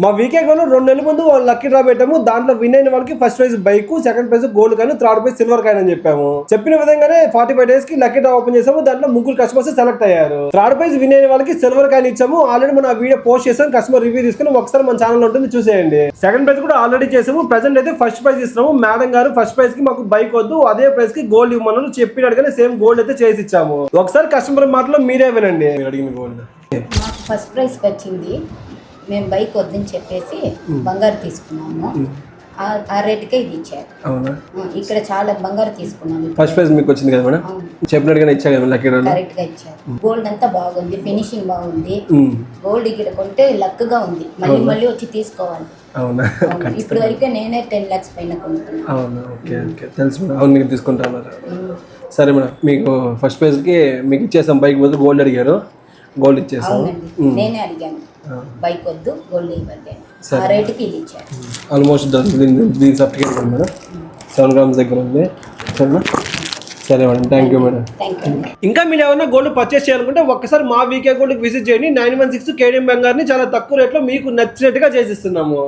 మా వీకే గోల్ 2 నెలల ముందు లక్కీ డ్రా పెట్టాము. దాంట్లో విన్ అయిన వాళ్ళకి first prize bike, second prize gold coin, third prize silver coin అని చెప్పాము. చెప్పిన విధంగానే 45 days కి లక్కీ డ్రా ఓపెన్ చేసాము. దాంట్లో 3 కస్టమర్స్ సెలెక్ట్ అయ్యారు. థర్డ్ ప్రైజ్ విన్ అయిన వాళ్ళకి సిల్వర్ కాయిన్ ఇచ్చాము. ఆల్రెడీ మన వీడియో పోస్ట్ చేసాం, కస్టమర్ రివ్యూ తీసుకుని ఒకసారి మన ఛానల్ ఉంటుంది చూసేయండి. సెకండ్ ప్రైజ్ కూడా ఆల్రెడీ చేసాము. ప్రెసెంట్ అయితే ఫస్ట్ ప్రైజ్ ఇస్తున్నాము. మేడం గారు ఫస్ట్ ప్రైజ్ కి మాకు బైక్ వద్దు, అదే ప్రైజ్ కి గోల్డ్ ఇవ్వమన్నారు. చెప్పినట్టుగానే సేమ్ గోల్డ్ అయితే చేసి ఇచ్చాము. ఒకసారి కస్టమర్ మాటలో మీరే వినండి. అడిగింది గోల్డ్ ఫస్ట్ ప్రైజ్ వచ్చింది. మేము బైక్ వద్దని చెప్పేసి బంగారు తీసుకున్నాము. ఆ రేటుకే ఇది ఇచ్చారు. అవునా? ఇక్కడ చాలా బంగారు తీసుకున్నాము. ఫస్ట్ ప్రైజ్ మీకు వచ్చింది కదా మేడం? చెప్పినట్టుగానే ఇచ్చారు కదా లక్కీ డ్రా? కరెక్ట్ గా ఇచ్చారు. గోల్డ్ అంతా బాగుంది, ఫినిషింగ్ బాగుంది. గోల్డ్ ఇక్కడ కొంటే లక్ గా ఉంది. మళ్ళీ మళ్ళీ వచ్చి తీసుకోవాలి. అవునా? ఇప్పుడు వరకే నేనే 10 lakhs పైన కొనుక్కున్నాను. అవునా? ఓకే ఓకే, తెలుసు మేడం. అవును, మీరు తీసుకుంటున్నారు. సరే మేడం, మీకు ఫస్ట్ ప్రైజ్కి మీకు ఇచ్చేసాం. బైక్ బదులు గోల్డ్ అడిగారు, గోల్డ్ ఇచ్చేసాం. నేనే అడిగాను బైక్ వద్దు గోల్డ్ ఇవ్వండి. ఆ రేటుకి ఇది ఇచ్చారు. ఆల్మోస్ట్ దీని సర్టిఫికేట్ ఉంది మేడం, 7 grams దగ్గర ఉంది. సరేనా? సరే మేడం, థ్యాంక్ యూ మేడం. ఇంకా మీరు ఏమైనా గోల్డ్ పర్చేస్ చేయాలనుకుంటే ఒక్కసారి మా వీకే గోల్డ్కి విజిట్ చేయండి. 916 కేడిఎం బంగారుని చాలా తక్కువ రేట్లో మీకు నచ్చినట్టుగా చేసిస్తున్నాము.